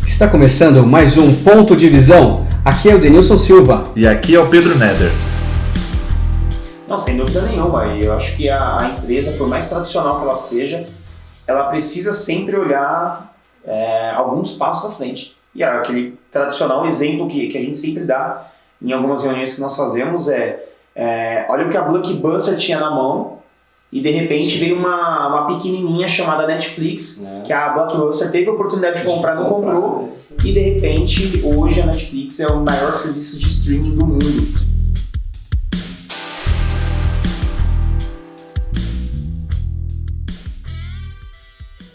Está começando mais um Ponto de Visão. Aqui é o Denilson Silva. E aqui é o Pedro Neder. Não, sem dúvida nenhuma. E eu acho que a empresa, por mais tradicional que ela seja, ela precisa sempre olhar alguns passos à frente. E aquele tradicional exemplo que a gente sempre dá em algumas reuniões que nós fazemos olha o que a Blockbuster tinha na mão e de repente veio uma pequenininha chamada Netflix, que a Blockbuster teve a oportunidade de comprar, não comprou, e de repente hoje a Netflix é o maior serviço de streaming do mundo.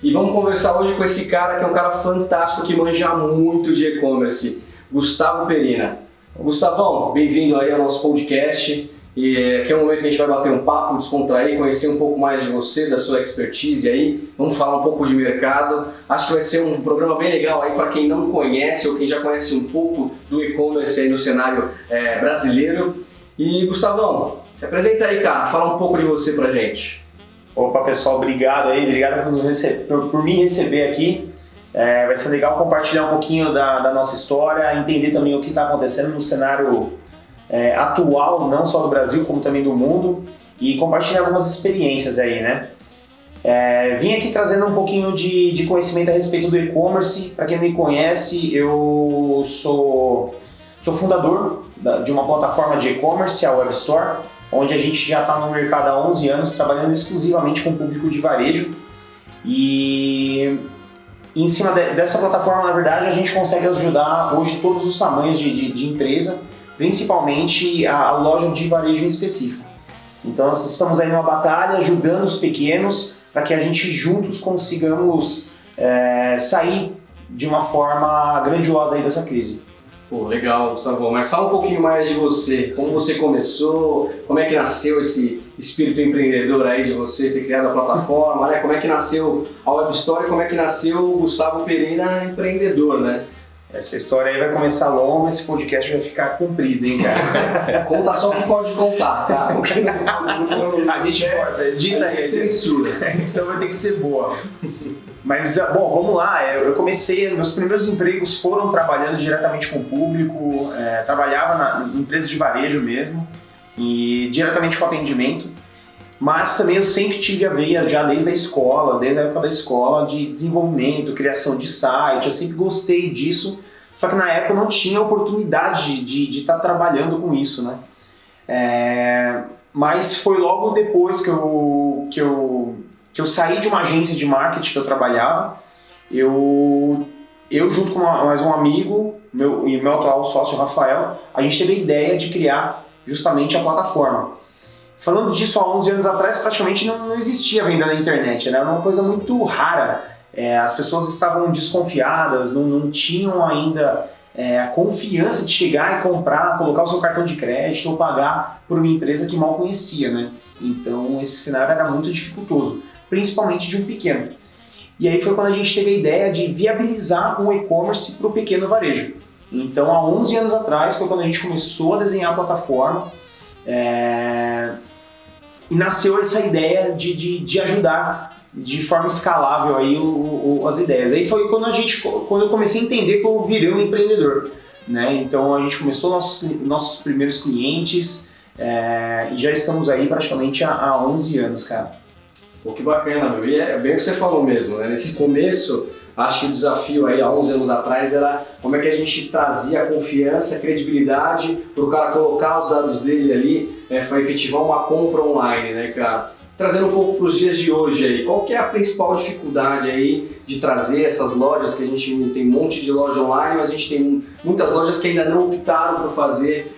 E vamos conversar hoje com esse cara que é um cara fantástico que manja muito de e-commerce, Gustavo Perina. Gustavão, bem-vindo aí ao nosso podcast. E aqui é o momento que a gente vai bater um papo, descontrair, conhecer um pouco mais de você, da sua expertise aí. Vamos falar um pouco de mercado. Acho que vai ser um programa bem legal aí para quem não conhece ou quem já conhece um pouco do e-commerce aí no cenário brasileiro. E Gustavão, se apresenta aí, cara, fala um pouco de você pra gente. Opa, pessoal, obrigado por me receber aqui. Vai ser legal compartilhar um pouquinho da nossa história, entender também o que está acontecendo no cenário atual, não só do Brasil, como também do mundo, e compartilhar algumas experiências aí, né? Vim aqui trazendo um pouquinho de conhecimento a respeito do e-commerce. Para quem não me conhece, eu sou fundador de uma plataforma de e-commerce, a Web Store, onde a gente já está no mercado há 11 anos, trabalhando exclusivamente com o público de varejo. E em cima dessa plataforma, na verdade, a gente consegue ajudar hoje todos os tamanhos de empresa, principalmente a loja de varejo em específico. Então, nós estamos aí numa batalha, ajudando os pequenos, para que a gente juntos consigamos sair de uma forma grandiosa aí dessa crise. Pô, legal, Gustavo. Mas fala um pouquinho mais de você. Como você começou, como é que nasceu esse espírito empreendedor aí de você ter criado a plataforma, né? Como é que nasceu a Web Store e como é que nasceu o Gustavo Perina empreendedor, né? Essa história aí vai começar longa, esse podcast vai ficar comprido, hein, cara? Conta só o que pode contar, tá? A gente edita aí. Censura. A edição vai ter que ser boa. Mas, bom, vamos lá. Eu comecei, meus primeiros empregos foram trabalhando diretamente com o público, trabalhava em empresas de varejo mesmo, e diretamente com atendimento. Mas também eu sempre tive a veia, já desde a época da escola, de desenvolvimento, criação de site, eu sempre gostei disso, só que na época eu não tinha oportunidade de estar trabalhando com isso, né? Mas foi logo depois que eu saí de uma agência de marketing que eu trabalhava, eu junto com mais um amigo, meu atual sócio, Rafael, a gente teve a ideia de criar justamente a plataforma. Falando disso, há 11 anos atrás, praticamente não existia venda na internet, né? Era uma coisa muito rara. As pessoas estavam desconfiadas, não tinham ainda a confiança de chegar e comprar, colocar o seu cartão de crédito ou pagar por uma empresa que mal conhecia, né? Então, esse cenário era muito dificultoso, principalmente de um pequeno. E aí foi quando a gente teve a ideia de viabilizar um e-commerce para o pequeno varejo. Então, há 11 anos atrás, foi quando a gente começou a desenhar a plataforma, e nasceu essa ideia de ajudar de forma escalável aí as ideias. Aí foi quando eu comecei a entender que eu virei um empreendedor, né? Então a gente começou nossos primeiros clientes e já estamos aí praticamente há 11 anos, cara. Pô, que bacana, meu. E é bem o que você falou mesmo, né? Nesse começo, acho que o desafio aí há 11 anos atrás era como é que a gente trazia a confiança, a credibilidade para o cara colocar os dados dele ali, para efetivar uma compra online, né, cara? Trazendo um pouco para os dias de hoje aí, qual que é a principal dificuldade aí de trazer essas lojas, que a gente tem um monte de loja online, mas a gente tem muitas lojas que ainda não optaram por fazer,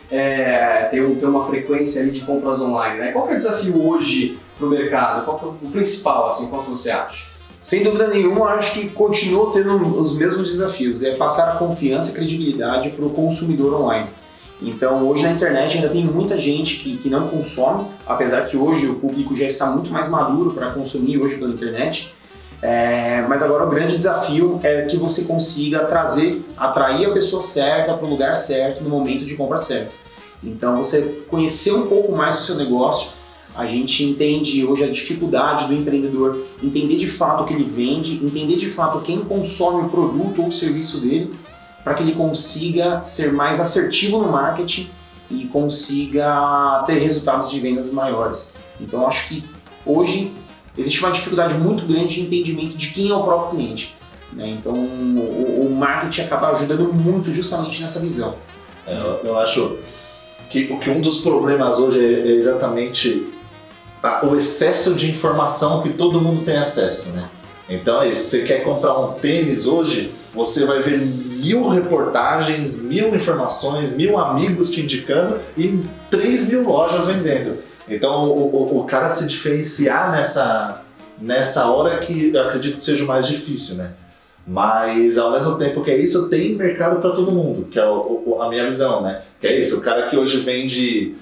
ter uma frequência ali de compras online, né? Qual que é o desafio hoje para o mercado? Qual que é o principal, assim, qual que você acha? Sem dúvida nenhuma, acho que continua tendo os mesmos desafios, passar a confiança e credibilidade para o consumidor online. Então, hoje na internet ainda tem muita gente que não consome, apesar que hoje o público já está muito mais maduro para consumir hoje pela internet. Mas agora o grande desafio é que você consiga atrair a pessoa certa para o lugar certo, no momento de compra certo. Então, você conhecer um pouco mais do seu negócio, A gente entende hoje a dificuldade do empreendedor entender de fato o que ele vende, entender de fato quem consome o produto ou o serviço dele, para que ele consiga ser mais assertivo no marketing e consiga ter resultados de vendas maiores. Então, acho que hoje existe uma dificuldade muito grande de entendimento de quem é o próprio cliente, né? Então, o marketing acaba ajudando muito justamente nessa visão. Eu acho que um dos problemas hoje é exatamente o excesso de informação que todo mundo tem acesso, né? Então é isso, você quer comprar um tênis hoje, você vai ver 1000 reportagens, 1000 informações, 1000 amigos te indicando e 3.000 lojas vendendo. Então o cara se diferenciar nessa hora que eu acredito que seja o mais difícil, né? Mas ao mesmo tempo que é isso, tem mercado para todo mundo, que é a minha visão, né? Que é isso, o cara que hoje vende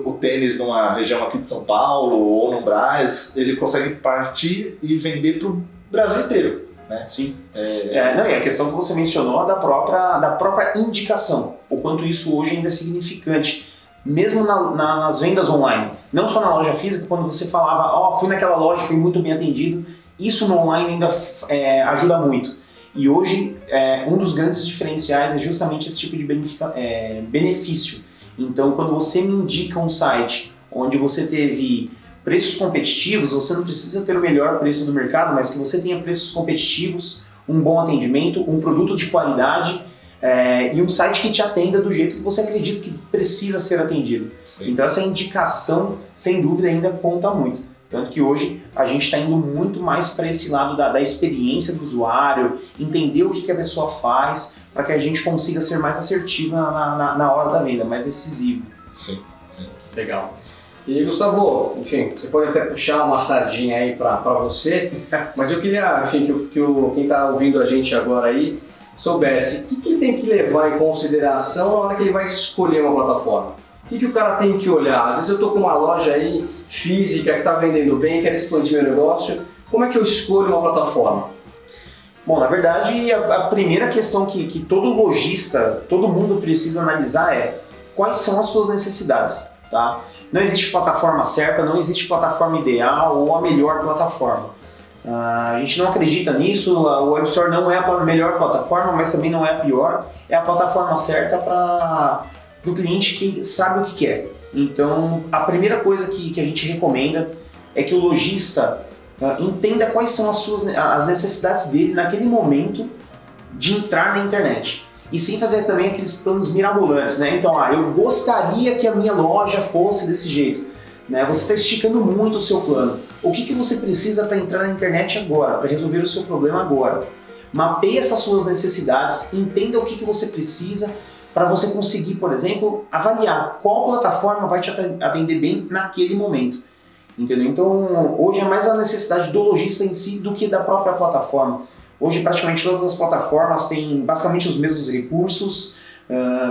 o tênis numa região aqui de São Paulo ou no Brás, ele consegue partir e vender para o Brasil inteiro, né? Sim. Não, e a questão que você mencionou da própria indicação, o quanto isso hoje ainda é significante, mesmo nas vendas online, não só na loja física, quando você falava, fui naquela loja, fui muito bem atendido, isso no online ainda ajuda muito. E hoje, um dos grandes diferenciais é justamente esse tipo de benefício. Então, quando você me indica um site onde você teve preços competitivos, você não precisa ter o melhor preço do mercado, mas que você tenha preços competitivos, um bom atendimento, um produto de qualidade e um site que te atenda do jeito que você acredita que precisa ser atendido. Sim. Então, essa indicação, sem dúvida, ainda conta muito. Tanto que hoje a gente está indo muito mais para esse lado da experiência do usuário, entender o que a pessoa faz, para que a gente consiga ser mais assertivo na hora da venda, mais decisivo. Sim. Legal. E Gustavo, enfim, você pode até puxar uma sardinha aí para você, mas eu queria, enfim, que quem está ouvindo a gente agora aí soubesse o que ele tem que levar em consideração na hora que ele vai escolher uma plataforma. O que o cara tem que olhar? Às vezes eu estou com uma loja aí física que está vendendo bem, quero expandir meu negócio, como é que eu escolho uma plataforma? Bom, na verdade, a primeira questão que todo lojista, todo mundo precisa analisar é quais são as suas necessidades, tá? Não existe plataforma certa, não existe plataforma ideal ou a melhor plataforma. A gente não acredita nisso, o Web Store não é a melhor plataforma, mas também não é a pior, é a plataforma certa para o cliente que sabe o que quer. Então, a primeira coisa que a gente recomenda é que o lojista entenda quais são as necessidades dele naquele momento de entrar na internet. E sem fazer também aqueles planos mirabolantes, né? Então, eu gostaria que a minha loja fosse desse jeito. Né? Você está esticando muito o seu plano. O que você precisa para entrar na internet agora, para resolver o seu problema agora? Mapeie essas suas necessidades, entenda o que você precisa para você conseguir, por exemplo, avaliar qual plataforma vai te atender bem naquele momento. Entendeu? Então, hoje é mais a necessidade do lojista em si do que da própria plataforma. Hoje, praticamente todas as plataformas têm basicamente os mesmos recursos,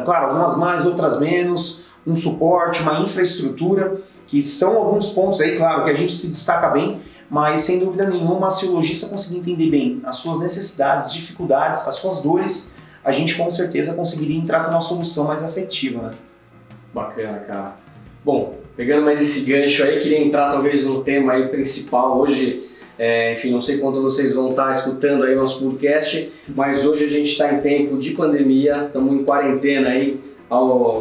claro, algumas mais, outras menos, um suporte, uma infraestrutura, que são alguns pontos aí, claro, que a gente se destaca bem, mas sem dúvida nenhuma, se o lojista conseguir entender bem as suas necessidades, dificuldades, as suas dores, a gente com certeza conseguiria entrar com uma solução mais afetiva, né? Bacana, cara. Bom, pegando mais esse gancho aí, queria entrar talvez no tema aí principal hoje. Enfim, não sei quanto vocês vão estar escutando aí o nosso podcast, mas hoje a gente está em tempo de pandemia, estamos em quarentena aí,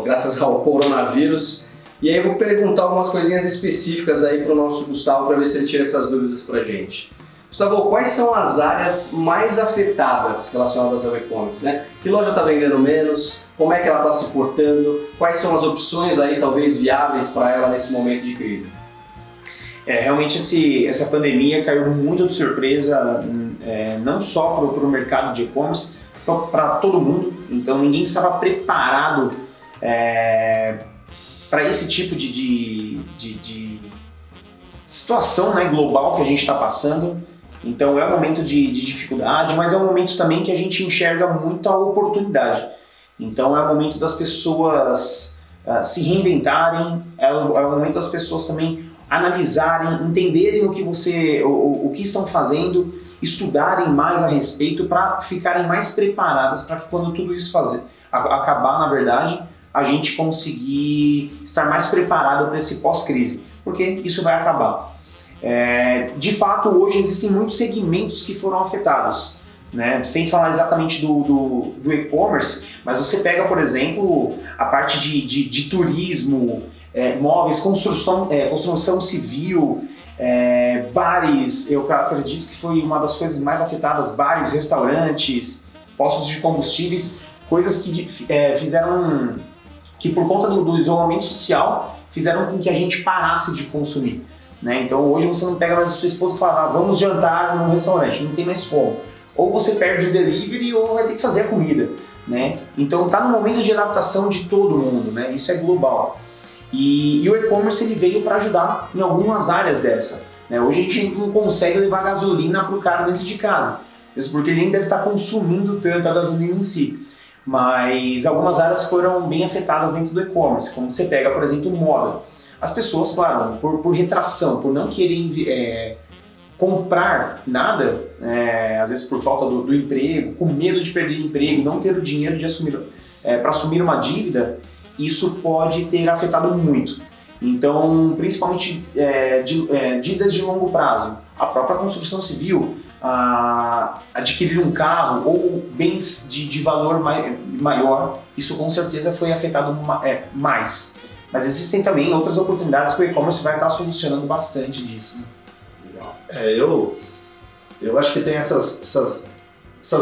graças ao coronavírus. E aí eu vou perguntar algumas coisinhas específicas aí para o nosso Gustavo, para ver se ele tira essas dúvidas para a gente. Gustavo, quais são as áreas mais afetadas relacionadas ao e-commerce, né? Que loja está vendendo menos? Como é que ela está se portando? Quais são as opções aí talvez viáveis para ela nesse momento de crise? Realmente essa pandemia caiu muito de surpresa, não só para o mercado de e-commerce, para todo mundo. Então ninguém estava preparado para esse tipo de situação, né, global que a gente está passando. Então é um momento de dificuldade, mas é um momento também que a gente enxerga muita oportunidade. Então é o momento das pessoas se reinventarem, é o momento das pessoas também analisarem, entenderem o que estão fazendo, estudarem mais a respeito para ficarem mais preparadas para que quando tudo isso acabar, na verdade, a gente conseguir estar mais preparado para esse pós-crise. porque isso vai acabar. De fato, hoje existem muitos segmentos que foram afetados, né? Sem falar exatamente do e-commerce, mas você pega, por exemplo, a parte de turismo, móveis, construção civil, bares. Eu acredito que foi uma das coisas mais afetadas: bares, restaurantes, postos de combustíveis, coisas que fizeram que, por conta do isolamento social, fizeram com que a gente parasse de consumir, né? Então hoje você não pega mais a sua esposa e fala, vamos jantar num restaurante, não tem mais como. Ou você perde o delivery ou vai ter que fazer a comida, né? Então está no momento de adaptação de todo mundo, né? Isso é global. E o e-commerce ele veio para ajudar em algumas áreas dessa, né? Hoje a gente não consegue levar gasolina para o cara dentro de casa, mesmo porque ele nem deve estar consumindo tanto a gasolina em si. Mas algumas áreas foram bem afetadas dentro do e-commerce, como você pega, por exemplo, moda. As pessoas, claro, por retração, por não querem comprar nada, às vezes por falta do emprego, com medo de perder o emprego, não ter o dinheiro de para assumir uma dívida, isso pode ter afetado muito. Então, principalmente dívidas de longo prazo, a própria construção civil, adquirir um carro ou bens de valor maior, isso com certeza foi afetado mais. Mas existem também outras oportunidades que o e-commerce vai estar solucionando bastante disso. Legal. Eu acho que tem essas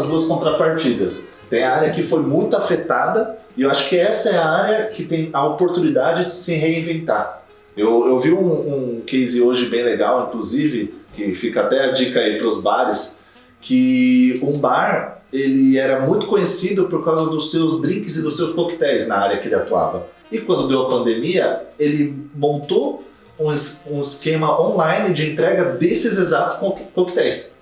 duas contrapartidas. Tem a área que foi muito afetada e eu acho que essa é a área que tem a oportunidade de se reinventar. Eu vi um case hoje bem legal, inclusive, que fica até a dica aí para os bares, que um bar ele era muito conhecido por causa dos seus drinks e dos seus coquetéis na área que ele atuava. E quando deu a pandemia, ele montou um esquema online de entrega desses exatos coquetéis.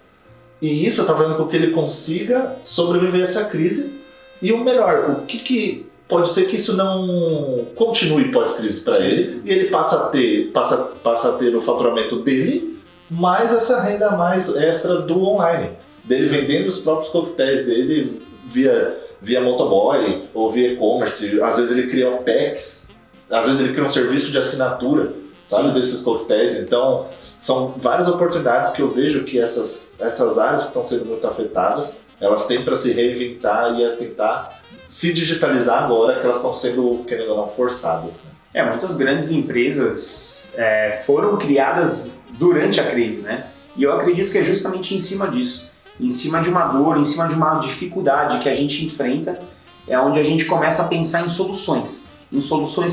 E isso está fazendo com que ele consiga sobreviver a essa crise. E o melhor, o que pode ser que isso não continue pós-crise para ele, e ele passa a ter o faturamento dele, mais essa renda mais extra do online, dele vendendo os próprios coquetéis dele via motoboy ou via e-commerce. Às vezes ele cria packs, às vezes ele cria um serviço de assinatura, sabe, desses coquetéis. Então são várias oportunidades que eu vejo que essas áreas que estão sendo muito afetadas, elas têm para se reinventar e a tentar se digitalizar agora que elas estão sendo, querendo ou não, forçadas, né? Muitas grandes empresas foram criadas durante a crise, né? E eu acredito que é justamente em cima disso, em cima de uma dor, em cima de uma dificuldade que a gente enfrenta, é onde a gente começa a pensar em soluções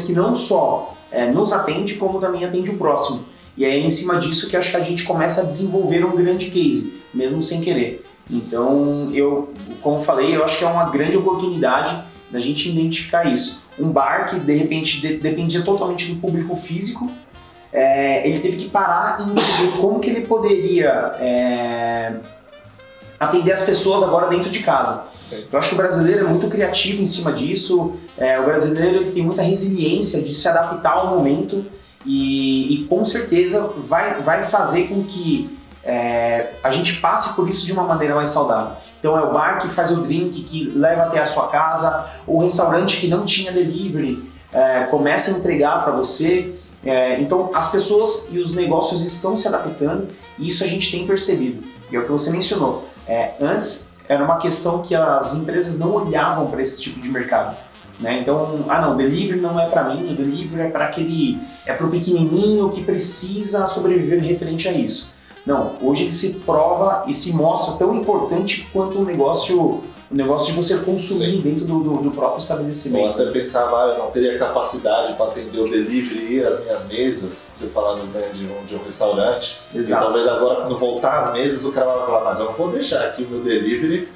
que não só nos atende, como também atende o próximo. E é em cima disso que acho que a gente começa a desenvolver um grande case, mesmo sem querer. Então, como falei, eu acho que é uma grande oportunidade da gente identificar isso. Um bar que, de repente, dependia totalmente do público físico, ele teve que parar e entender como que ele poderia atender as pessoas agora dentro de casa. Sim. Eu acho que o brasileiro é muito criativo em cima disso, o brasileiro ele tem muita resiliência de se adaptar ao momento e com certeza vai fazer com que a gente passe por isso de uma maneira mais saudável. Então é o bar que faz o drink, que leva até a sua casa, o restaurante que não tinha delivery, começa a entregar para você. Então as pessoas e os negócios estão se adaptando e isso a gente tem percebido. E é o que você mencionou. Antes era uma questão que as empresas não olhavam para esse tipo de mercado, né? Então, não, delivery não é para mim, o delivery é para o pequenininho que precisa sobreviver referente a isso. Não, hoje ele se prova e se mostra tão importante quanto o negócio de você consumir. Sim. Dentro do próprio estabelecimento. Eu até pensava, eu não teria capacidade para atender o delivery e as minhas mesas, você falando, né, de um restaurante. Exato. E talvez agora, quando voltar às mesas, o cara vai falar, mas eu não vou deixar aqui o meu delivery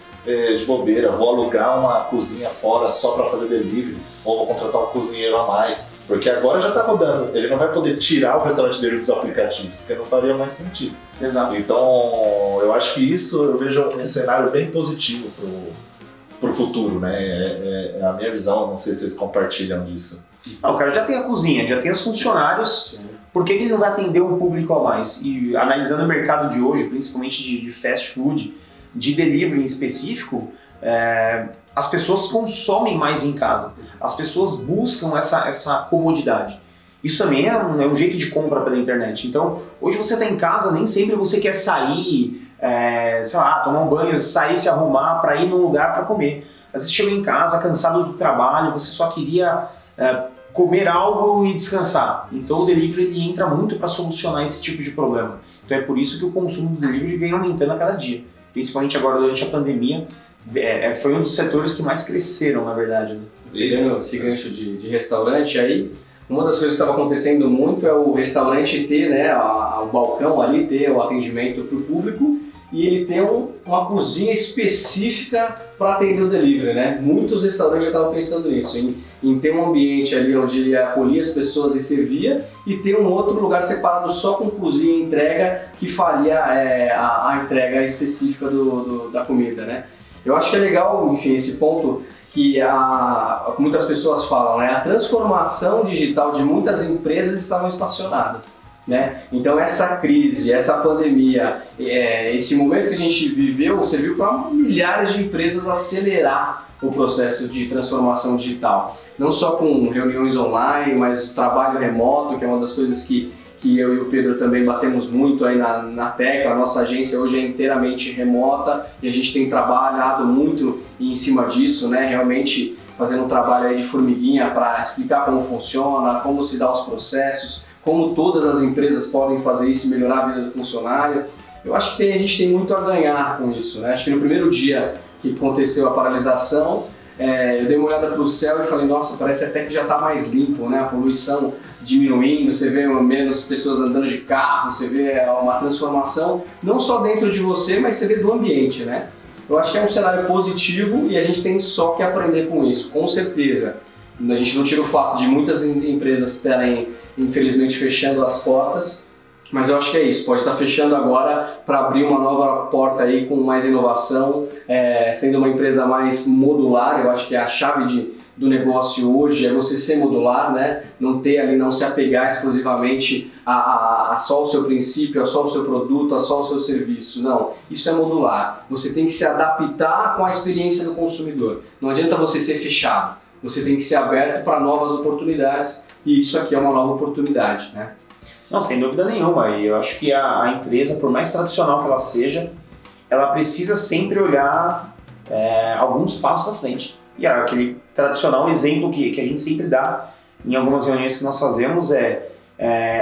de bobeira, vou alugar uma cozinha fora só para fazer delivery, ou vou contratar um cozinheiro a mais, porque agora já está rodando, ele não vai poder tirar o restaurante dele dos aplicativos, porque não faria mais sentido. Exato. Então, eu acho que isso eu vejo um cenário bem positivo pro futuro, né? É a minha visão, não sei se vocês compartilham disso. O cara já tem a cozinha, já tem os funcionários. Sim. Por que ele não vai atender um público a mais? E analisando o mercado de hoje, principalmente de fast food, de delivery em específico, as pessoas consomem mais em casa. As pessoas buscam essa comodidade. Isso também é um jeito de compra pela internet. Então, hoje você está em casa, nem sempre você quer sair, sei lá, tomar um banho, sair, se arrumar para ir num lugar para comer. Às vezes chegou em casa cansado do trabalho, você só queria comer algo e descansar. Então o delivery ele entra muito para solucionar esse tipo de problema. Então é por isso que o consumo do delivery vem aumentando a cada dia. Principalmente agora durante a pandemia, foi um dos setores que mais cresceram, na verdade. Né? Pegando esse gancho de restaurante aí, uma das coisas que estava acontecendo muito é o restaurante ter, né, o balcão ali, ter o atendimento para o público e ele ter uma cozinha específica para atender o delivery, né? Muitos restaurantes já estavam pensando nisso, em ter um ambiente ali onde ele acolhia as pessoas e servia e ter um outro lugar separado só com cozinha e entrega que faria a entrega específica da comida, né? Eu acho que é legal, enfim, esse ponto que muitas pessoas falam, né? A transformação digital de muitas empresas estavam estacionadas, né? Então essa crise, essa pandemia, esse momento que a gente viveu, serviu para milhares de empresas acelerar o processo de transformação digital. Não só com reuniões online, mas trabalho remoto, que é uma das coisas que eu e o Pedro também batemos muito aí na tecla. A nossa agência hoje é inteiramente remota e a gente tem trabalhado muito em cima disso, né? Realmente fazendo um trabalho aí de formiguinha para explicar como funciona, como se dá os processos, como todas as empresas podem fazer isso e melhorar a vida do funcionário. Eu acho que a gente tem muito a ganhar com isso, né? Acho que no primeiro dia que aconteceu a paralisação, eu dei uma olhada para o céu e falei, nossa, parece até que já está mais limpo, né? A poluição diminuindo, você vê menos pessoas andando de carro, você vê uma transformação, não só dentro de você, mas você vê do ambiente, né? Eu acho que é um cenário positivo e a gente tem só que aprender com isso, com certeza. A gente não tira o fato de muitas empresas estarem, infelizmente, fechando as portas, mas eu acho que é isso, pode estar fechando agora para abrir uma nova porta aí com mais inovação, sendo uma empresa mais modular. Eu acho que a chave do negócio hoje é você ser modular, né? Não se apegar exclusivamente a só o seu princípio, a só o seu produto, a só o seu serviço. Não, isso é modular. Você tem que se adaptar com a experiência do consumidor. Não adianta você ser fechado, você tem que ser aberto para novas oportunidades e isso aqui é uma nova oportunidade, né? Não, sem dúvida nenhuma. E eu acho que a empresa, por mais tradicional que ela seja, ela precisa sempre olhar alguns passos à frente. E aquele tradicional exemplo que a gente sempre dá em algumas reuniões que nós fazemos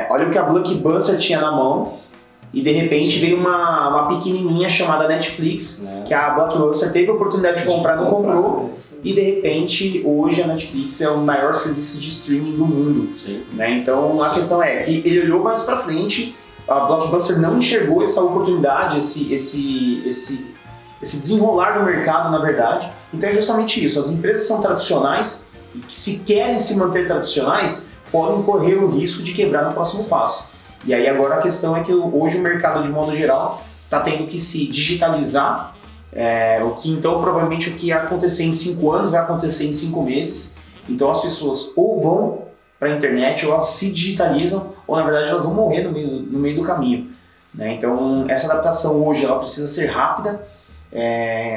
olha o que a Blockbuster tinha na mão e de repente veio uma pequenininha chamada Netflix, que a Blockbuster teve a oportunidade de comprar, não comprou, e de repente hoje a Netflix é o maior serviço de streaming do mundo. Né? Então a questão é que ele olhou mais para frente, a Blockbuster não enxergou essa oportunidade, esse desenrolar do mercado, na verdade. Então é justamente isso, as empresas são tradicionais e que se querem se manter tradicionais, podem correr o risco de quebrar no próximo passo. E aí agora a questão é que hoje o mercado, de modo geral, está tendo que se digitalizar, então provavelmente o que ia acontecer em 5 anos vai acontecer em 5 meses. Então as pessoas ou vão para a internet, ou elas se digitalizam, ou na verdade elas vão morrer no meio do caminho. Né? Então essa adaptação hoje ela precisa ser rápida,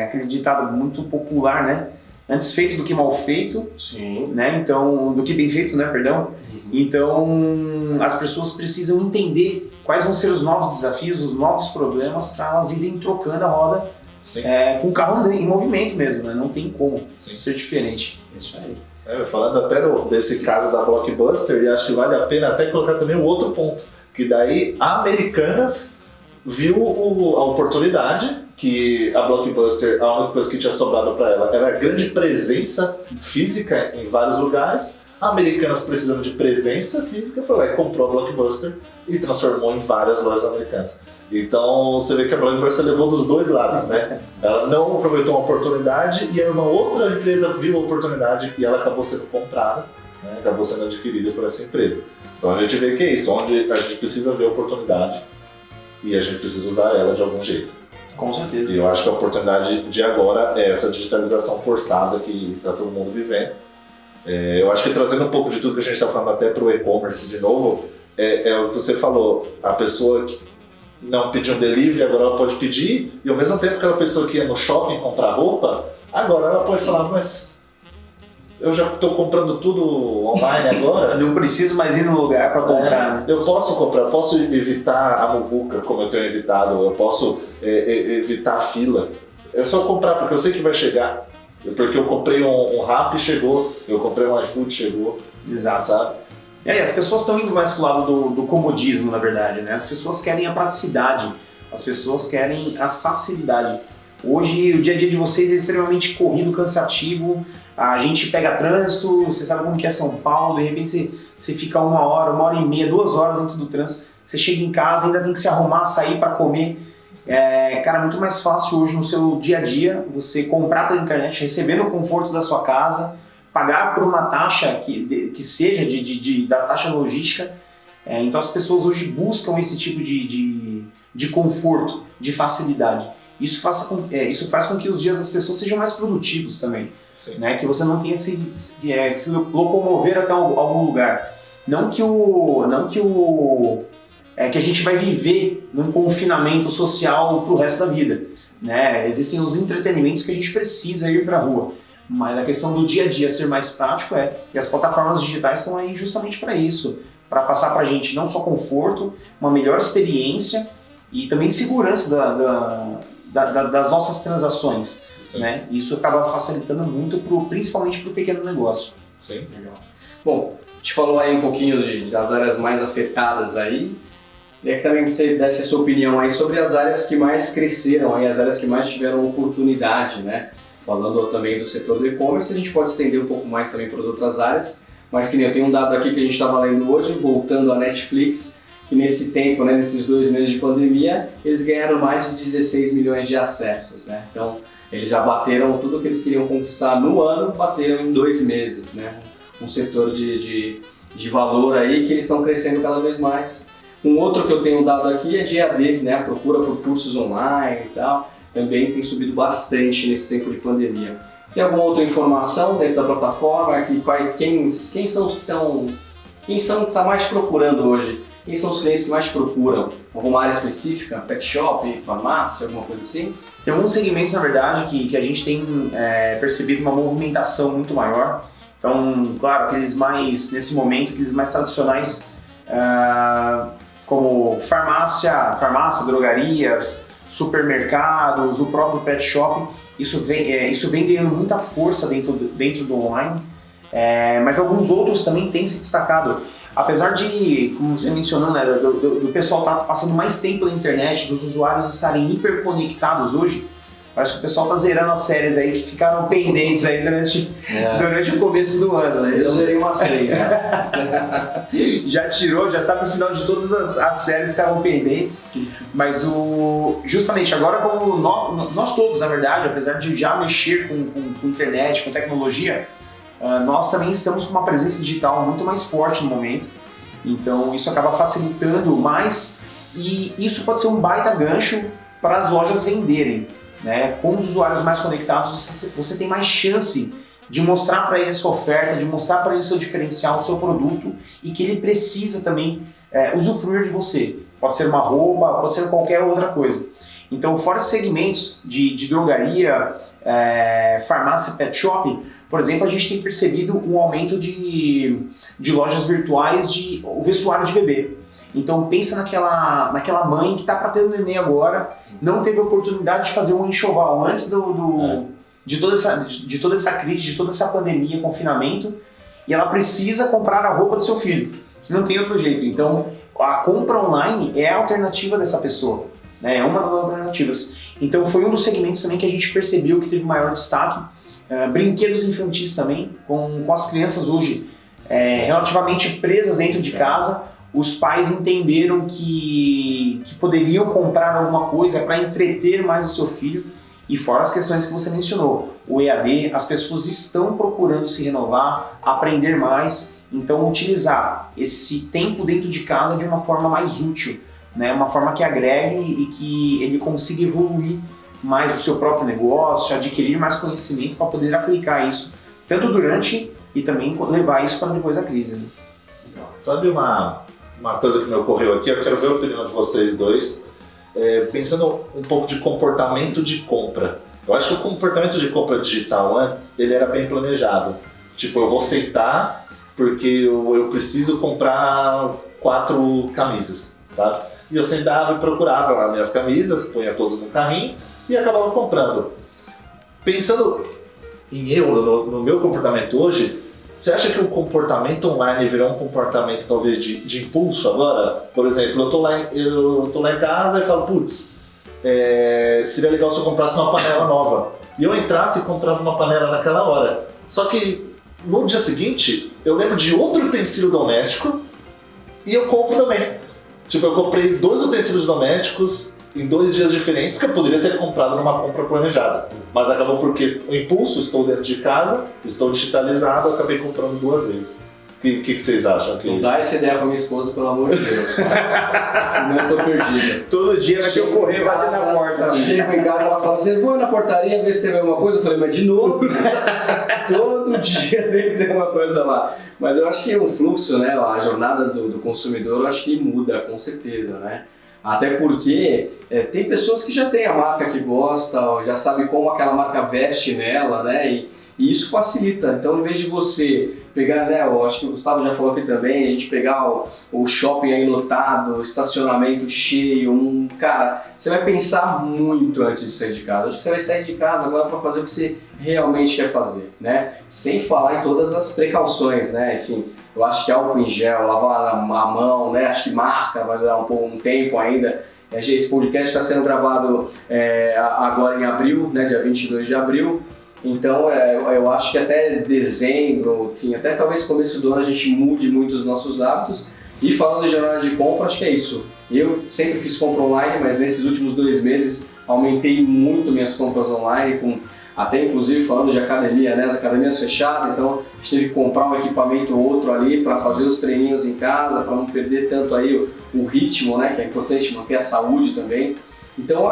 aquele ditado muito popular, né? Antes feito do que mal feito. Sim. Né? Então, do que bem feito, né? Perdão. Então, as pessoas precisam entender quais vão ser os novos desafios, os novos problemas, para elas irem trocando a roda com o carro em movimento mesmo, né? Não tem como ser diferente. Isso aí. Falando até desse caso da Blockbuster, e acho que vale a pena até colocar também um outro ponto, que daí a Americanas viu a oportunidade que a Blockbuster, a única coisa que tinha sobrado para ela era a grande presença física em vários lugares. A Americanas, precisando de presença física, foi lá e comprou a Blockbuster e transformou em várias lojas americanas. Então você vê que a Blockbuster levou dos dois lados, né? Ela não aproveitou uma oportunidade e aí uma outra empresa viu a oportunidade e ela acabou sendo comprada, né? Acabou sendo adquirida por essa empresa. Então a gente vê que é isso, onde a gente precisa ver a oportunidade e a gente precisa usar ela de algum jeito. Com certeza. E eu acho que a oportunidade de agora é essa digitalização forçada que está todo mundo vivendo. Eu acho que trazendo um pouco de tudo que a gente está falando até para o e-commerce de novo, é o que você falou, a pessoa que não pediu um delivery, agora ela pode pedir, e ao mesmo tempo que aquela pessoa que ia no shopping comprar roupa, agora ela pode falar, mas eu já estou comprando tudo online agora. Não preciso mais ir no lugar para comprar. Né? Eu posso comprar, eu posso evitar a muvuca como eu tenho evitado, eu posso evitar a fila. É só comprar, porque eu sei que vai chegar. Porque eu comprei um Rappi e chegou, eu comprei um iFood chegou. Exato. Sabe? E aí, as pessoas estão indo mais pro lado do comodismo, na verdade, né? As pessoas querem a praticidade, as pessoas querem a facilidade. Hoje, o dia a dia de vocês é extremamente corrido, cansativo, a gente pega trânsito, você sabe como que é São Paulo, de repente você fica 1 hora e meia, 2 horas dentro do trânsito, você chega em casa, ainda tem que se arrumar, sair para comer. Cara, é muito mais fácil hoje no seu dia a dia você comprar pela internet, receber no conforto da sua casa, pagar por uma taxa que seja da taxa logística. Então as pessoas hoje buscam esse tipo de conforto, de facilidade. Isso faz com que os dias das pessoas sejam mais produtivos também, né? Que você não tenha que se locomover até algum lugar. Não que a gente vai viver num confinamento social pro resto da vida, né? Existem os entretenimentos que a gente precisa ir para a rua, mas a questão do dia a dia ser mais prático e as plataformas digitais estão aí justamente para isso, para passar para a gente não só conforto, uma melhor experiência e também segurança das nossas transações, né? Isso acaba facilitando muito, principalmente para o pequeno negócio. Sim. Legal. Bom, a gente falou aí um pouquinho das áreas mais afetadas aí. E que também você desse a sua opinião aí sobre as áreas que mais cresceram, aí, as áreas que mais tiveram oportunidade, né? Falando também do setor do e-commerce, a gente pode estender um pouco mais também para as outras áreas, mas que nem eu tenho um dado aqui que a gente estava lendo hoje, voltando à Netflix, que nesse tempo, né, nesses 2 meses de pandemia, eles ganharam mais de 16 milhões de acessos, né? Então, eles já bateram tudo que eles queriam conquistar no ano, bateram em 2 meses, né? Um setor de valor aí que eles estão crescendo cada vez mais. Um outro que eu tenho dado aqui é de EAD, né? A procura por cursos online e tal, também tem subido bastante nesse tempo de pandemia. Você tem alguma outra informação dentro da plataforma? Quem são os que estão mais procurando hoje? Quem são os clientes que mais procuram? Alguma área específica? Pet shop, farmácia, alguma coisa assim? Tem alguns segmentos, na verdade, que a gente tem percebido uma movimentação muito maior. Então, claro, aqueles mais, nesse momento, aqueles mais tradicionais, como farmácia, drogarias, supermercados, o próprio pet shop, isso vem ganhando muita força dentro do online, mas alguns outros também têm se destacado. Apesar de, como você mencionou, né, do pessoal estar passando mais tempo na internet, dos usuários estarem hiperconectados hoje, parece que o pessoal está zerando as séries aí que ficaram pendentes aí durante o começo do ano, né? Eu zerei uma série, já tirou, já sabe o final de todas as séries que estavam pendentes, mas justamente agora, como nós todos, na verdade, apesar de já mexer com internet, com tecnologia, nós também estamos com uma presença digital muito mais forte no momento, então isso acaba facilitando mais e isso pode ser um baita gancho para as lojas venderem. Né? Com os usuários mais conectados, você tem mais chance de mostrar para ele a sua oferta, de mostrar para ele o seu diferencial, o seu produto e que ele precisa também usufruir de você. Pode ser uma roupa, pode ser qualquer outra coisa. Então, fora esses segmentos de drogaria, farmácia, pet shop, por exemplo, a gente tem percebido um aumento de lojas virtuais de vestuário de bebê. Então pensa naquela mãe que está para ter um neném agora, não teve a oportunidade de fazer um enxoval antes de toda essa crise, de toda essa pandemia, confinamento, e ela precisa comprar a roupa do seu filho. Não tem outro jeito. Então a compra online é a alternativa dessa pessoa, né? É uma das alternativas. Então foi um dos segmentos também que a gente percebeu que teve maior destaque. Brinquedos infantis também, com as crianças hoje relativamente presas dentro de casa. Os pais entenderam que poderiam comprar alguma coisa para entreter mais o seu filho, e fora as questões que você mencionou, o EAD, as pessoas estão procurando se renovar, aprender mais, então utilizar esse tempo dentro de casa de uma forma mais útil, né? Uma forma que agregue e que ele consiga evoluir mais o seu próprio negócio, adquirir mais conhecimento para poder aplicar isso, tanto durante e também levar isso para depois da crise. Né? Sabe uma coisa que me ocorreu aqui, eu quero ver a opinião de vocês dois, pensando um pouco de comportamento de compra. Eu acho que o comportamento de compra digital antes, ele era bem planejado. Tipo, eu vou sentar porque eu preciso comprar 4 camisas, tá? E eu sentava e procurava lá minhas camisas, punha todas no carrinho e acabava comprando. Pensando em no meu comportamento hoje, você acha que o comportamento online virou um comportamento talvez de impulso agora? Por exemplo, eu tô lá em casa e falo, putz, seria legal se eu comprasse uma panela nova. E eu entrasse e comprava uma panela naquela hora. Só que no dia seguinte, eu lembro de outro utensílio doméstico e eu compro também. Tipo, eu comprei 2 utensílios domésticos em 2 dias diferentes que eu poderia ter comprado numa compra planejada. Mas acabou porque o impulso, estou dentro de casa, estou digitalizado, eu acabei comprando 2 vezes. O que vocês acham? Não dá essa ideia pra minha esposa, pelo amor de Deus. Senão eu tô perdido. Todo dia vai ter o correio bater na porta. Chego em casa, ela fala, você foi na portaria ver se teve alguma coisa? Eu falei, mas de novo? Todo dia deve ter uma coisa lá. Mas eu acho que o fluxo, né, a jornada do consumidor, eu acho que muda, com certeza, né? Até porque tem pessoas que já têm a marca que gosta, já sabem como aquela marca veste nela, né? E isso facilita. Então, em vez de você pegar, né, eu acho que o Gustavo já falou aqui também, a gente pegar o shopping aí lotado, o estacionamento cheio, cara, você vai pensar muito antes de sair de casa. Acho que você vai sair de casa agora para fazer o que você realmente quer fazer, né? Sem falar em todas as precauções, né? Enfim, eu acho que álcool em gel, lavar a mão, né? Acho que máscara vai durar um tempo ainda. Esse podcast está sendo gravado agora em abril, né? Dia 22 de abril. Então, eu acho que até dezembro, enfim, até talvez começo do ano a gente mude muito os nossos hábitos. E falando de jornada de compra, acho que é isso. Eu sempre fiz compra online, mas nesses últimos 2 meses aumentei muito minhas compras online, até inclusive falando de academia, né? As academias fechadas, então a gente teve que comprar um equipamento ou outro ali para fazer os treininhos em casa, para não perder tanto aí o ritmo, né? Que é importante manter a saúde também. Então,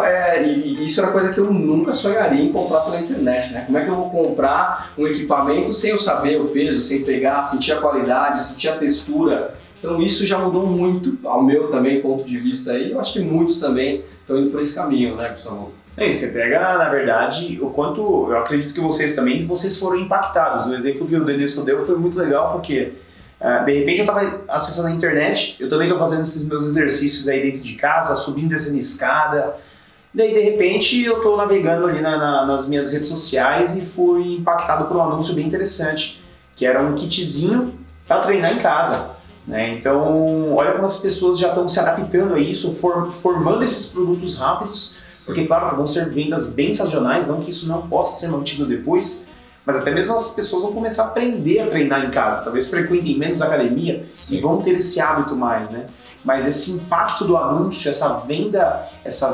isso era coisa que eu nunca sonharia em comprar pela internet, né? Como é que eu vou comprar um equipamento sem eu saber o peso, sem pegar, sentir a qualidade, sentir a textura? Então, isso já mudou muito, ao meu também ponto de vista aí. Eu acho que muitos também estão indo por esse caminho, né, Gustavo? Você pega, na verdade, o quanto, eu acredito que vocês foram impactados. O exemplo que o Denilson deu foi muito legal, porque de repente eu estava acessando a internet, eu também estou fazendo esses meus exercícios aí dentro de casa, subindo e descendo escada. Daí, de repente, eu estou navegando ali nas minhas redes sociais e fui impactado por um anúncio bem interessante, que era um kitzinho para treinar em casa, né? Então, olha como as pessoas já estão se adaptando a isso, formando esses produtos rápidos, porque, claro, vão ser vendas bem sazonais, não que isso não possa ser mantido depois, mas até mesmo as pessoas vão começar a aprender a treinar em casa, talvez frequentem menos academia. Sim. E vão ter esse hábito mais, né? Mas esse impacto do anúncio, essa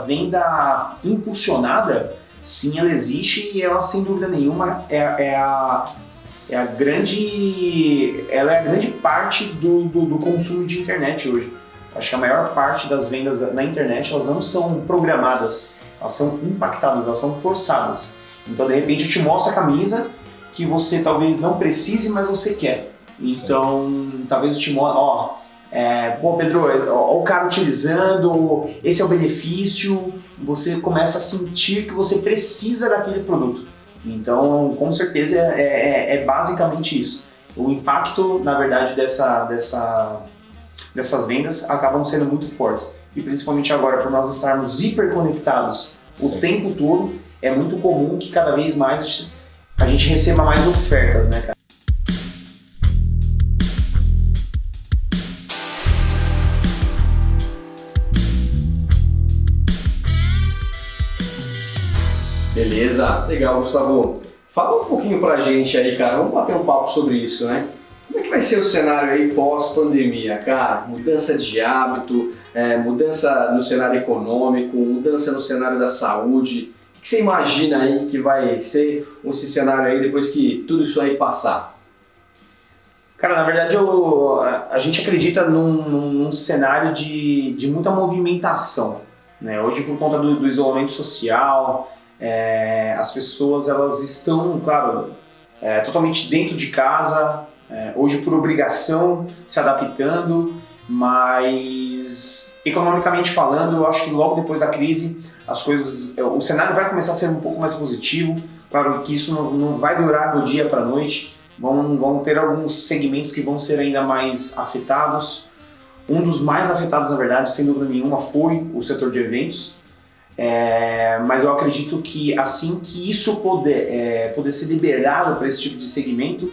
venda impulsionada, sim, ela existe e ela, sem dúvida nenhuma, ela é a grande parte do consumo de internet hoje. Acho que a maior parte das vendas na internet, elas não são programadas, elas são impactadas, elas são forçadas. Então, de repente, eu te mostro a camisa que você talvez não precise, mas você quer. Então, talvez eu te mostre, pô, Pedro, ó, o cara utilizando, esse é o benefício, você começa a sentir que você precisa daquele produto. Então, com certeza, é basicamente isso. O impacto, na verdade, dessas vendas acabam sendo muito fortes. E principalmente agora, por nós estarmos hiperconectados o tempo todo, é muito comum que cada vez mais a gente receba mais ofertas, né, cara? Beleza, legal, Gustavo. Fala um pouquinho pra gente aí, cara, vamos bater um papo sobre isso, né? Como é que vai ser o cenário aí pós-pandemia, cara? Mudança de hábito, mudança no cenário econômico, mudança no cenário da saúde. O que você imagina aí que vai ser esse cenário aí depois que tudo isso aí passar? Cara, na verdade, a gente acredita num cenário de muita movimentação, né? Hoje, por conta do isolamento social, as pessoas elas estão, claro, totalmente dentro de casa, hoje por obrigação, se adaptando, mas economicamente falando, eu acho que logo depois da crise, o cenário vai começar a ser um pouco mais positivo. Claro que isso não vai durar do dia para a noite, vão ter alguns segmentos que vão ser ainda mais afetados. Um dos mais afetados, na verdade, sem dúvida nenhuma, foi o setor de eventos. Mas eu acredito que assim que isso poder ser liberado para esse tipo de segmento,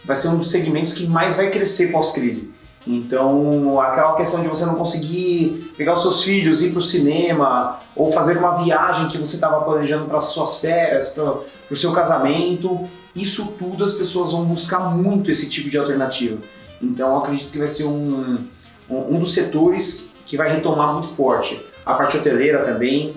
vai ser um dos segmentos que mais vai crescer pós-crise. Então, aquela questão de você não conseguir pegar os seus filhos, ir para o cinema, ou fazer uma viagem que você estava planejando para as suas férias, para o seu casamento, isso tudo as pessoas vão buscar muito esse tipo de alternativa. Então, eu acredito que vai ser um dos setores que vai retomar muito forte. A parte hoteleira também.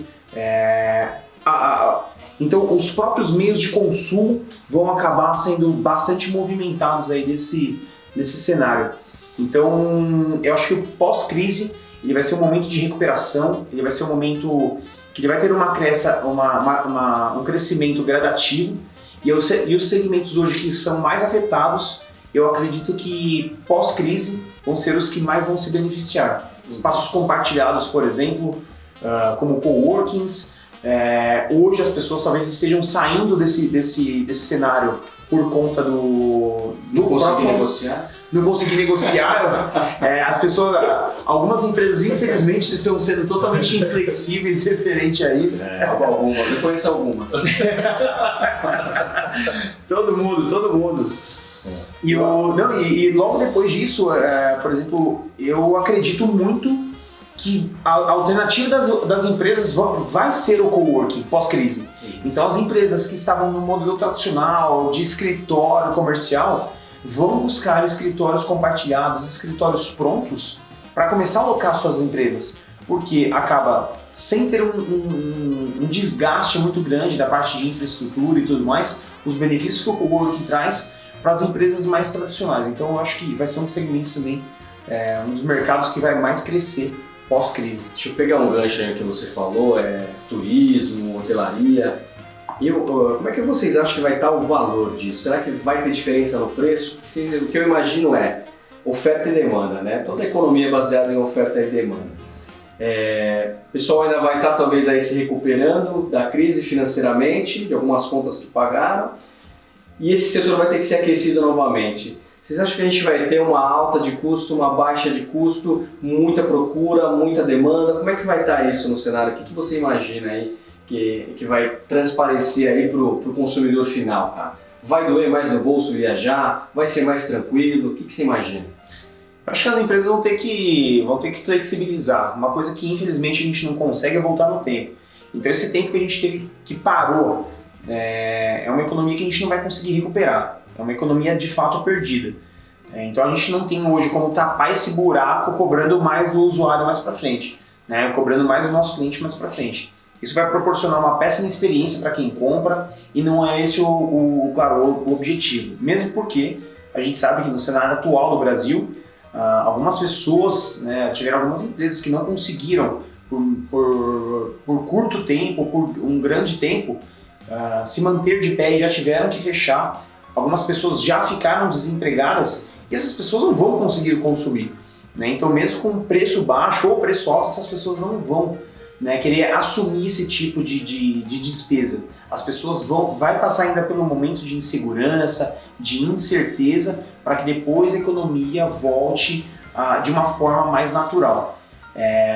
Então, os próprios meios de consumo vão acabar sendo bastante movimentados aí desse cenário. Então, eu acho que o pós-crise ele vai ser um momento de recuperação, ele vai ser um momento que ele vai ter um crescimento gradativo, e os segmentos hoje que são mais afetados, eu acredito que pós-crise vão ser os que mais vão se beneficiar. Espaços compartilhados, por exemplo, como coworkings, hoje as pessoas talvez estejam saindo desse cenário por conta do conseguir negociar. Não conseguir negociar. As pessoas, algumas empresas infelizmente estão sendo totalmente inflexíveis referente a isso. Algumas, eu conheço algumas. Todo mundo. E logo depois disso, por exemplo, eu acredito muito que a alternativa das empresas vai ser o coworking pós-crise. Então as empresas que estavam no modelo tradicional de escritório comercial vão buscar escritórios compartilhados, escritórios prontos para começar a alocar suas empresas, porque acaba sem ter um desgaste muito grande da parte de infraestrutura e tudo mais, os benefícios que o coworking traz para as empresas mais tradicionais. Então eu acho que vai ser um segmento também, um dos mercados que vai mais crescer pós-crise. Deixa eu pegar um gancho aí que você falou, turismo, hotelaria. Como é que vocês acham que vai estar o valor disso? Será que vai ter diferença no preço? O que eu imagino é oferta e demanda, né? Toda a economia é baseada em oferta e demanda. O pessoal ainda vai estar talvez aí se recuperando da crise financeiramente, de algumas contas que pagaram, e esse setor vai ter que ser aquecido novamente. Vocês acham que a gente vai ter uma alta de custo, uma baixa de custo, muita procura, muita demanda? Como é que vai estar isso no cenário? O que você imagina aí que vai transparecer aí para o consumidor final, cara? Vai doer mais no bolso viajar? Vai ser mais tranquilo? O que você imagina? Acho que as empresas vão ter que flexibilizar. Uma coisa que infelizmente a gente não consegue é voltar no tempo. Então esse tempo que a gente teve que parou é uma economia que a gente não vai conseguir recuperar. É uma economia de fato perdida. Então a gente não tem hoje como tapar esse buraco cobrando mais do usuário mais para frente, né? Cobrando mais do nosso cliente mais para frente. Isso vai proporcionar uma péssima experiência para quem compra e não é esse o objetivo. Mesmo porque a gente sabe que no cenário atual do Brasil, algumas pessoas, né, tiveram algumas empresas que não conseguiram por curto tempo, por um grande tempo, se manter de pé e já tiveram que fechar. Algumas pessoas já ficaram desempregadas e essas pessoas não vão conseguir consumir, né? Então mesmo com preço baixo ou preço alto, essas pessoas não vão, né, querer assumir esse tipo de despesa. As pessoas vai passar ainda pelo momento de insegurança, de incerteza, para que depois a economia volte de uma forma mais natural.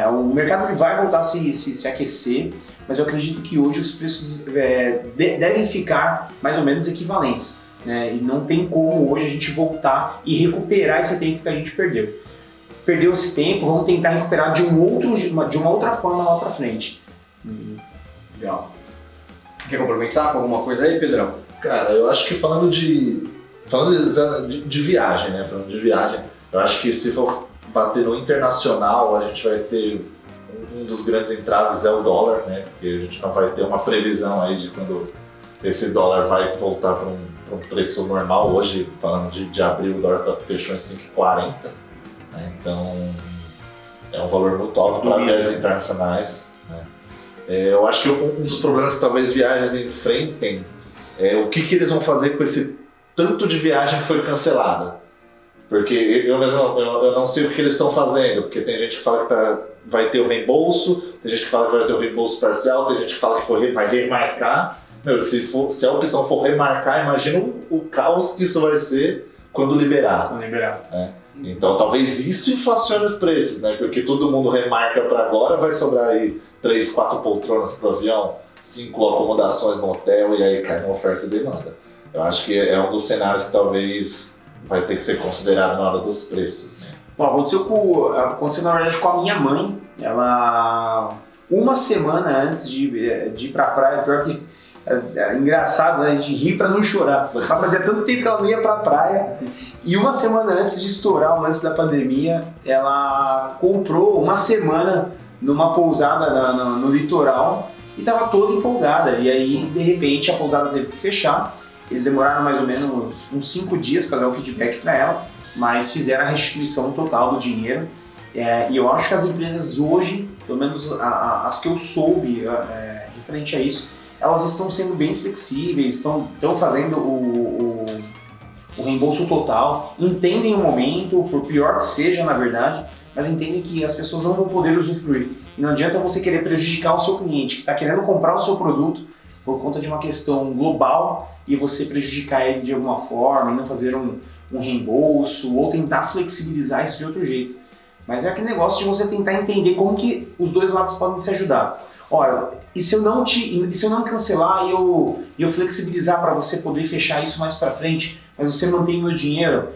O mercado vai voltar a se aquecer, mas eu acredito que hoje os preços devem ficar mais ou menos equivalentes, né? E não tem como hoje a gente voltar e recuperar esse tempo que a gente perdeu. Perdeu esse tempo, vamos tentar recuperar de uma outra forma lá para frente. Legal. Quer complementar com alguma coisa aí, Pedrão? Cara, eu acho que falando de viagem, né? Falando de viagem, eu acho que se for bater no internacional, a gente vai ter um dos grandes entraves é o dólar, né? Porque a gente não vai ter uma previsão aí de quando esse dólar vai voltar para um preço normal. Hoje, falando de abril, o dólar fechou em 5,40. Então, é um valor muito alto para viagens internacionais, né? Eu acho que um dos problemas que talvez viagens enfrentem é o que eles vão fazer com esse tanto de viagem que foi cancelada. Porque eu não sei o que eles estão fazendo, porque tem gente que fala que vai ter o reembolso, tem gente que fala que vai ter o reembolso parcial, tem gente que fala que vai remarcar. Meu, se a opção for remarcar, imagina o caos que isso vai ser quando liberar. Vamos liberar. Então talvez isso inflacione os preços, né? Porque todo mundo remarca para agora, vai sobrar aí 3, 4 poltronas pro avião, 5 acomodações no hotel e aí cai uma oferta e demanda. Eu acho que é um dos cenários que talvez vai ter que ser considerado na hora dos preços, né? Bom, aconteceu na verdade com a minha mãe. Ela, uma semana antes de ir pra praia, pior que é engraçado, né? A gente ri pra não chorar. Mas fazia tanto tempo que ela não ia pra praia. E uma semana antes de estourar o lance da pandemia, ela comprou uma semana numa pousada no litoral e estava toda empolgada. E aí, de repente, a pousada teve que fechar. Eles demoraram mais ou menos uns 5 dias para dar o feedback para ela, mas fizeram a restituição total do dinheiro. E eu acho que as empresas hoje, pelo menos as que eu soube referente a isso, elas estão sendo bem flexíveis, estão fazendo o reembolso total, entendem o momento, por pior que seja na verdade, mas entendem que as pessoas não vão poder usufruir. E não adianta você querer prejudicar o seu cliente, que está querendo comprar o seu produto por conta de uma questão global e você prejudicar ele de alguma forma e não fazer um reembolso ou tentar flexibilizar isso de outro jeito. Mas é aquele negócio de você tentar entender como que os dois lados podem se ajudar. Olha, e se eu não cancelar e eu flexibilizar para você poder fechar isso mais para frente, mas você mantém meu dinheiro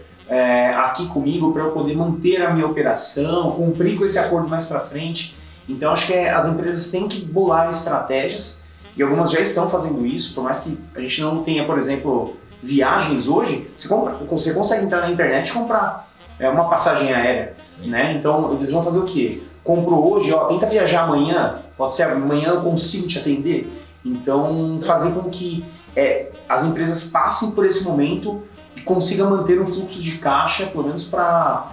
aqui comigo para eu poder manter a minha operação, cumprir com esse acordo mais para frente. Então acho que as empresas têm que bolar estratégias e algumas já estão fazendo isso, por mais que a gente não tenha, por exemplo, viagens hoje, você consegue entrar na internet e comprar uma passagem aérea, né? Então eles vão fazer o quê? Comprou hoje, tenta viajar amanhã, pode ser amanhã eu consigo te atender. Então fazer com que as empresas passem por esse momento e consigam manter um fluxo de caixa, pelo menos para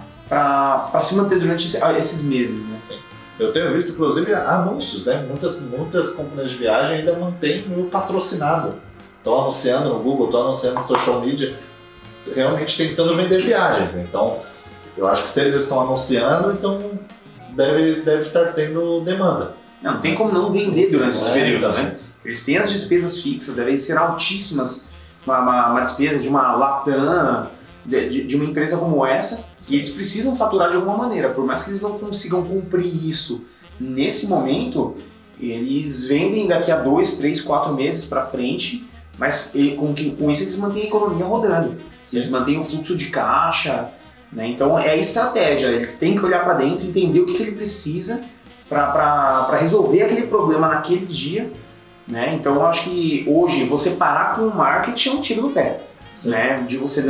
se manter durante esses meses, né? Sim. Eu tenho visto, inclusive, anúncios, né? Muitas companhias de viagem ainda mantêm o patrocinado. Estão anunciando no Google, estão anunciando no social media, realmente tentando vender viagens. Então, eu acho que se eles estão anunciando, então deve estar tendo demanda. Não tem como não vender durante esse período, né? Eles têm as despesas fixas, devem ser altíssimas. Uma despesa de uma Latam, de uma empresa como essa, e eles precisam faturar de alguma maneira. Por mais que eles não consigam cumprir isso nesse momento, eles vendem daqui a 2, 3, 4 meses para frente, mas com isso eles mantêm a economia rodando. Sim. Eles mantêm o fluxo de caixa, né? Então é estratégia, eles têm que olhar para dentro, entender o que ele precisa para resolver aquele problema naquele dia, né? Então eu acho que hoje você parar com o marketing é um tiro no pé. Né? De você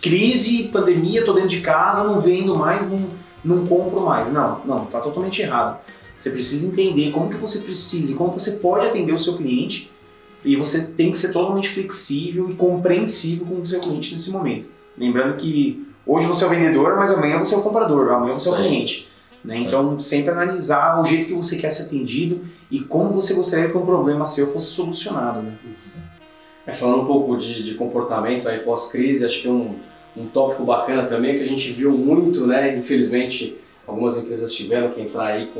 crise, pandemia, tô dentro de casa, não vendo mais, não compro mais. Não, tá totalmente errado. Você precisa entender como que você precisa e como você pode atender o seu cliente, e você tem que ser totalmente flexível e compreensivo com o seu cliente nesse momento. Lembrando que hoje você é o vendedor, mas amanhã você é o comprador, amanhã você é o cliente. Né? Então sempre analisar o jeito que você quer ser atendido e como você gostaria que um problema seu fosse solucionado. Né? Falando um pouco de comportamento aí pós-crise, acho que um tópico bacana também é que a gente viu muito, né? Infelizmente, algumas empresas tiveram que entrar aí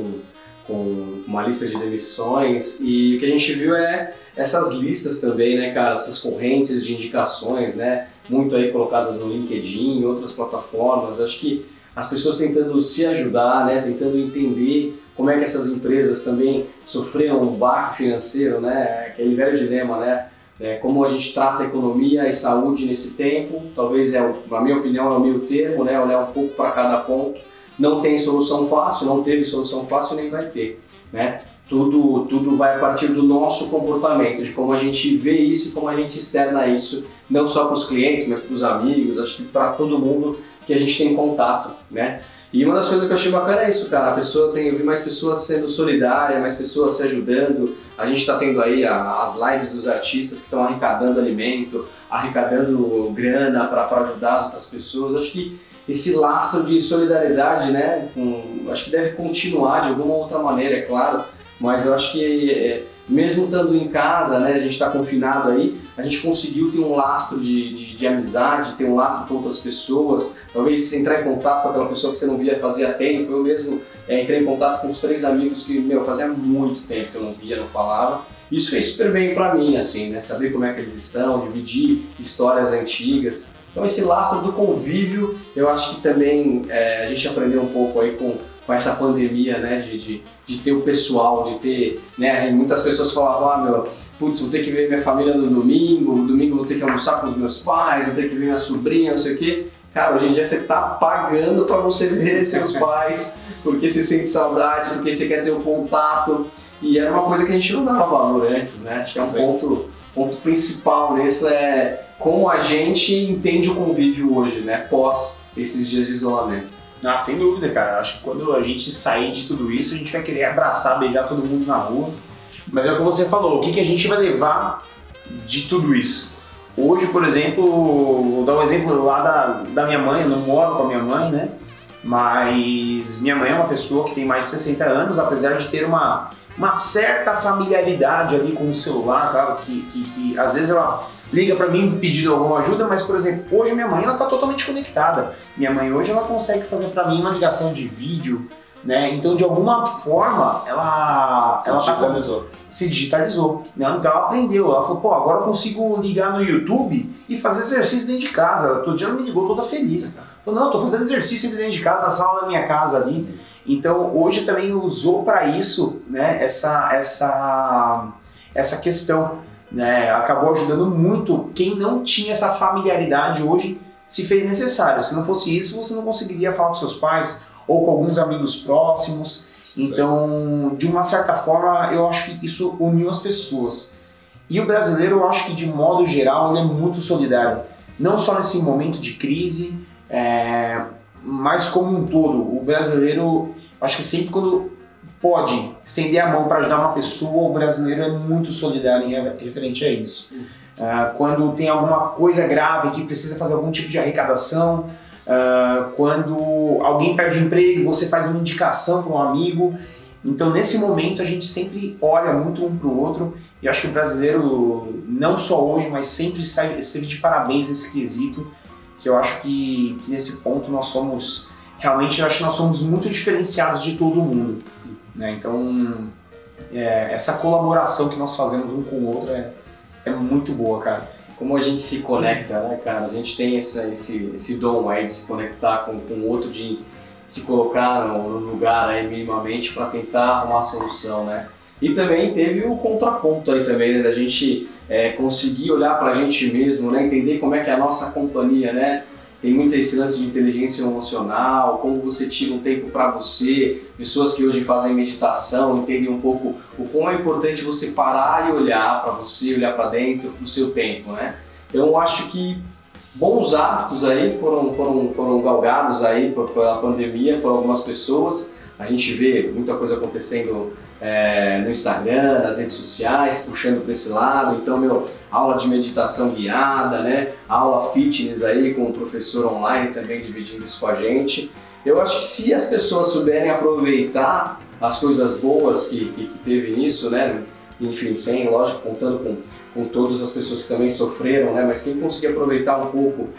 com uma lista de demissões, e o que a gente viu é essas listas também, né, cara? Essas correntes de indicações, né? Muito aí colocadas no LinkedIn, em outras plataformas. Acho que as pessoas tentando se ajudar, né? Tentando entender como é que essas empresas também sofreram um baque financeiro, né? Aquele velho dilema, né? Como a gente trata a economia e saúde nesse tempo, talvez, na minha opinião, é o meio termo, né? Olhar um pouco para cada ponto. Não tem solução fácil, não teve solução fácil, nem vai ter, né? Tudo vai a partir do nosso comportamento, de como a gente vê isso e como a gente externa isso, não só para os clientes, mas para os amigos, acho que para todo mundo que a gente tem contato, né? E uma das coisas que eu achei bacana é isso, cara, eu vi mais pessoas sendo solidárias, mais pessoas se ajudando. A gente está tendo aí as lives dos artistas que estão arrecadando alimento, arrecadando grana para ajudar as outras pessoas. Acho que esse lastro de solidariedade, né, acho que deve continuar de alguma outra maneira, é claro, mas eu acho que mesmo estando em casa, né, a gente está confinado aí, a gente conseguiu ter um lastro de amizade, ter um lastro com outras pessoas, talvez entrar em contato com aquela pessoa que você não via fazia tempo. Eu mesmo entrei em contato com os 3 amigos que, fazia muito tempo que eu não via, não falava, Isso fez super bem para mim, assim, né? Saber como é que eles estão, dividir histórias antigas. Então esse lastro do convívio, eu acho que também a gente aprendeu um pouco aí com essa pandemia, né? De ter o pessoal, de ter, né? Muitas pessoas falavam, putz, vou ter que ver minha família no domingo vou ter que almoçar com os meus pais, vou ter que ver minha sobrinha, não sei o quê. Cara, hoje em dia você tá pagando para você ver seus pais, porque você sente saudade, porque você quer ter um contato. E era uma coisa que a gente não dava valor antes, né? Acho que é um ponto principal nisso, é como a gente entende o convívio hoje, né? Pós esses dias de isolamento. Ah, sem dúvida, cara. Acho que quando a gente sair de tudo isso, a gente vai querer abraçar, beijar todo mundo na rua. Mas é o que você falou, o que a gente vai levar de tudo isso? Hoje, por exemplo, vou dar um exemplo lá da minha mãe, eu não moro com a minha mãe, né? Mas minha mãe é uma pessoa que tem mais de 60 anos, apesar de ter uma certa familiaridade ali com o celular, claro, que às vezes ela liga para mim pedindo alguma ajuda, mas, por exemplo, hoje minha mãe ela tá totalmente conectada. Minha mãe hoje ela consegue fazer para mim uma ligação de vídeo, né? Então, de alguma forma, ela se digitalizou, né? Então ela aprendeu, ela falou, agora eu consigo ligar no YouTube e fazer exercício dentro de casa. Todo dia ela me ligou toda feliz. Falou, não, eu tô fazendo exercício dentro de casa, na sala da minha casa ali. Então, hoje também usou para isso, né, essa questão, né? Acabou ajudando muito. Quem não tinha essa familiaridade hoje se fez necessário. Se não fosse isso, você não conseguiria falar com seus pais ou com alguns amigos próximos. Então, de uma certa forma, eu acho que isso uniu as pessoas. E o brasileiro, eu acho que de modo geral, ele é muito solidário. Não só nesse momento de crise, mas como um todo. O brasileiro, acho que sempre quando pode estender a mão para ajudar uma pessoa, o brasileiro é muito solidário em referente a isso. Quando tem alguma coisa grave que precisa fazer algum tipo de arrecadação, quando alguém perde emprego, você faz uma indicação para um amigo. Então, nesse momento, a gente sempre olha muito um para o outro, e acho que o brasileiro, não só hoje, mas sempre esteve de parabéns nesse quesito, que eu acho que nesse ponto nós somos, realmente, eu acho que nós somos muito diferenciados de todo mundo, né? Então, essa colaboração que nós fazemos um com o outro é muito boa, cara. Como a gente se conecta, né, cara? A gente tem esse dom aí de se conectar com o outro, de se colocar no lugar aí minimamente para tentar arrumar a solução, né? E também teve o contraponto aí também, né, da gente conseguir olhar para a gente mesmo, né, entender como é que é a nossa companhia, né? Tem muito esse lance de inteligência emocional, como você tira um tempo para você, pessoas que hoje fazem meditação, entendem um pouco o quão é importante você parar e olhar para você, olhar para dentro do seu tempo, né? Então eu acho que bons hábitos aí foram galgados aí pela pandemia, por algumas pessoas. A gente vê muita coisa acontecendo no Instagram, nas redes sociais, puxando para esse lado. Então, aula de meditação guiada, né? Aula fitness aí com o professor online também dividindo isso com a gente. Eu acho que se as pessoas souberem aproveitar as coisas boas que teve nisso, né? Enfim, lógico, contando com todas as pessoas que também sofreram, né? Mas quem conseguir aproveitar um pouco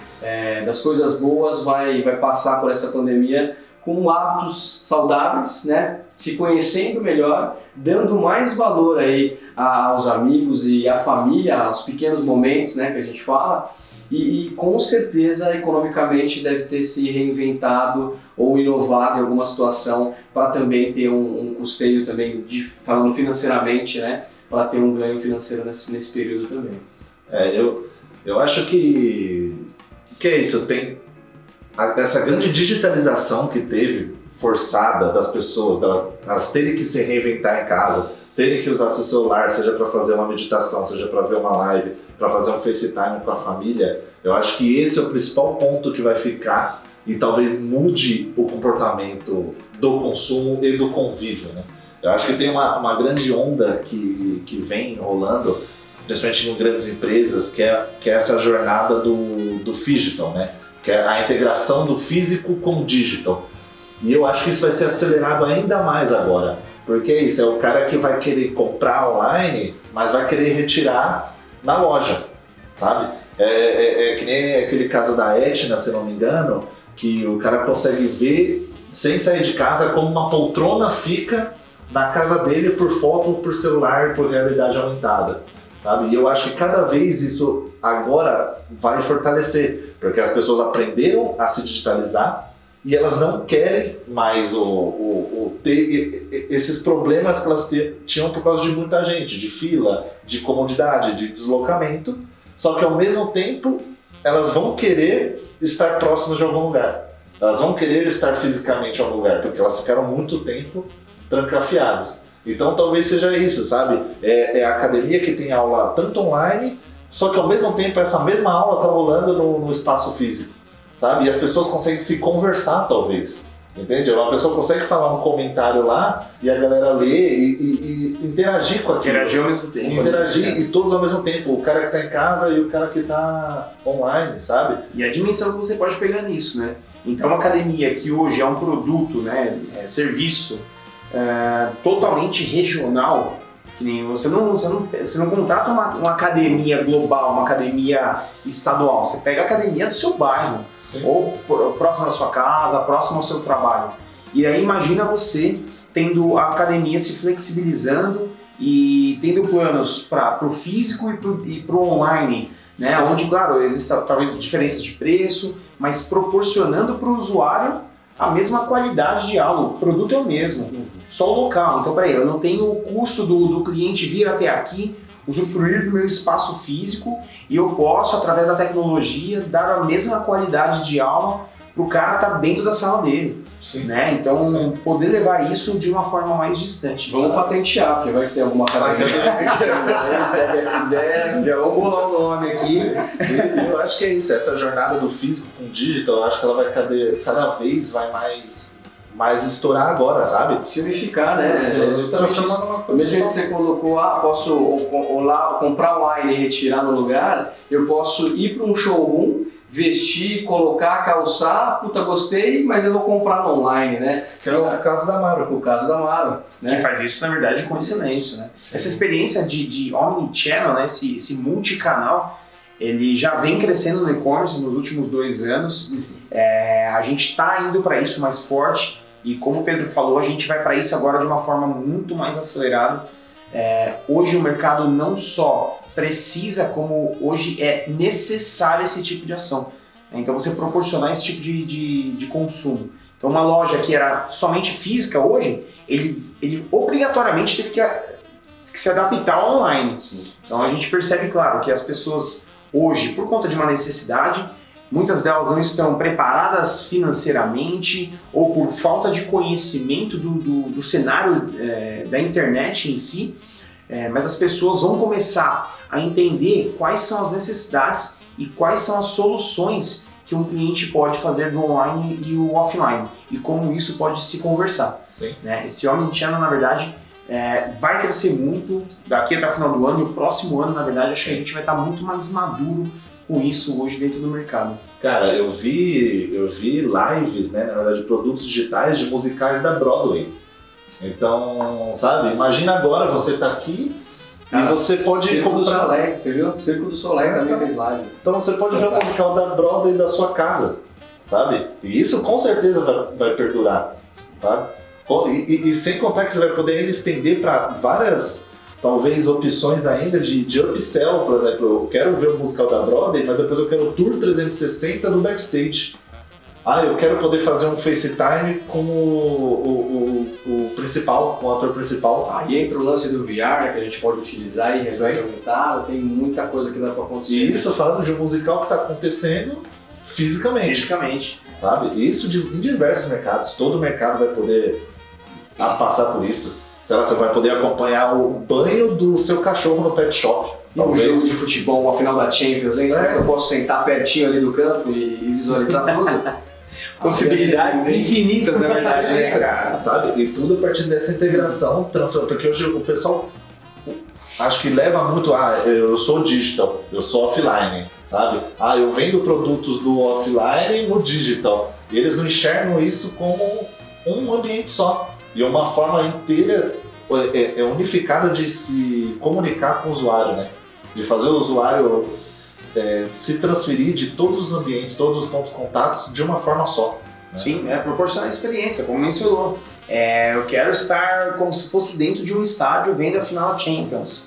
das coisas boas vai passar por essa pandemia com hábitos saudáveis, né? Se conhecendo melhor, dando mais valor aí aos amigos e à família, aos pequenos momentos, né, que a gente fala, e com certeza economicamente deve ter se reinventado ou inovado em alguma situação para também ter um custeio também, falando financeiramente, né, para ter um ganho financeiro nesse período também. Eu acho que é isso, tem essa grande digitalização que teve, forçada das pessoas, elas terem que se reinventar em casa, terem que usar seu celular, seja para fazer uma meditação, seja para ver uma live, para fazer um FaceTime com a família. Eu acho que esse é o principal ponto que vai ficar e talvez mude o comportamento do consumo e do convívio, né? Eu acho que tem uma grande onda que vem rolando, principalmente em grandes empresas, que é essa jornada do digital, né? Que é a integração do físico com o digital. E eu acho que isso vai ser acelerado ainda mais agora, porque é isso, é o cara que vai querer comprar online, mas vai querer retirar na loja, sabe? É que nem aquele caso da Etna, se não me engano, que o cara consegue ver, sem sair de casa, como uma poltrona fica na casa dele por foto, por celular, por realidade aumentada, sabe? E eu acho que cada vez isso agora vai fortalecer, porque as pessoas aprenderam a se digitalizar e elas não querem mais ter esses problemas que elas tinham por causa de muita gente, de fila, de comodidade, de deslocamento, só que ao mesmo tempo elas vão querer estar próximas de algum lugar. Elas vão querer estar fisicamente em algum lugar, porque elas ficaram muito tempo trancafiadas. Então talvez seja isso, sabe? É a academia que tem aula tanto online, só que ao mesmo tempo essa mesma aula está rolando no espaço físico, sabe? E as pessoas conseguem se conversar, talvez. Entende? Uma pessoa consegue falar um comentário lá e a galera lê e interagir com aquilo. Interagir ao mesmo tempo. Interagir e todos ao mesmo tempo. O cara que está em casa e o cara que está online, sabe? E a dimensão que você pode pegar nisso, né? Então, uma academia que hoje é um produto, né, serviço totalmente regional, que nem você não contrata uma academia global, uma academia estadual. Você pega a academia do seu bairro, sim, ou próximo da sua casa, próximo ao seu trabalho. E aí imagina você tendo a academia se flexibilizando e tendo planos para o físico e para o online, né? Sim. Onde, claro, existe talvez diferenças de preço, mas proporcionando para o usuário a mesma qualidade de aula. O produto é o mesmo, só o local. Então, peraí, eu não tenho o custo do cliente vir até aqui, usufruir do meu espaço físico, e eu posso, através da tecnologia, dar a mesma qualidade de aula para o cara estar dentro da sala dele. Sim. Né? Então, sim, poder levar isso de uma forma mais distante. Vamos patentear, porque vai ter alguma academia. Aí pega essa ideia, já vamos bolar o nome aqui. Eu acho que é isso, essa jornada do físico com o digital, eu acho que ela vai cada vez vai mais estourar agora, sabe? Se unificar, né? Do mesmo jeito que você colocou, posso lá comprar online e retirar no lugar, eu posso ir para um showroom, vestir, colocar, calçar, puta, gostei, mas eu vou comprar no online, né? Que é o caso da Amaro. O caso da Amaro, né? Que faz isso, na verdade, com excelência, né? Sim. Essa experiência de omnichannel, né? Esse multicanal, ele já vem crescendo no e-commerce nos últimos 2 anos. A gente está indo para isso mais forte e, como o Pedro falou, a gente vai para isso agora de uma forma muito mais acelerada. Hoje o mercado não só precisa, como hoje é necessário esse tipo de ação. Então você proporcionar esse tipo de consumo. Então uma loja que era somente física hoje, ele obrigatoriamente teve que se adaptar ao online. Sim. Então a gente percebe, claro, que as pessoas hoje, por conta de uma necessidade, muitas delas não estão preparadas financeiramente ou por falta de conhecimento do cenário da internet em si, mas as pessoas vão começar a entender quais são as necessidades e quais são as soluções que um cliente pode fazer do online e o offline e como isso pode se conversar. Sim. Né? Esse omnichannel, na verdade, vai crescer muito daqui até o final do ano, e o próximo ano, na verdade, acho que a gente vai estar muito mais maduro com isso hoje dentro do mercado. Cara, eu vi lives, né, na verdade, produtos digitais de musicais da Broadway. Então, sabe, imagina agora você tá aqui e você pode Circo comprar... do Soleil, você viu? Circo do Soleil também fez live. Então você pode ver o musical da Broadway da sua casa, sabe? E isso com certeza vai perdurar, sabe? E sem contar que você vai poder ainda estender para várias, talvez, opções ainda de upsell, por exemplo. Eu quero ver o musical da Broadway, mas depois eu quero o tour 360 do backstage. Eu quero poder fazer um FaceTime com o principal, com o ator principal. Aí entra o lance do VR, né, que a gente pode utilizar e realidade aumentada, tem muita coisa que dá para acontecer. E isso falando de um musical que está acontecendo fisicamente. Sabe? Isso em diversos mercados, todo mercado vai poder passar por isso. Sei lá, você vai poder acompanhar o banho do seu cachorro no pet shop. E um jogo de futebol, a final da Champions, hein? Será que eu posso sentar pertinho ali do campo e visualizar tudo? Possibilidades infinitas, na verdade, né, cara? Sabe? E tudo a partir dessa integração, porque hoje o pessoal acho que leva muito, eu sou digital, eu sou offline, sabe? Eu vendo produtos do offline no digital. E eles não enxergam isso como um ambiente só. E uma forma inteira, unificada de se comunicar com o usuário, né? De fazer o usuário se transferir de todos os ambientes, todos os pontos de contatos de uma forma só. Né? Sim, proporcionar experiência, como mencionou. eu quero estar como se fosse dentro de um estádio vendo a final da Champions.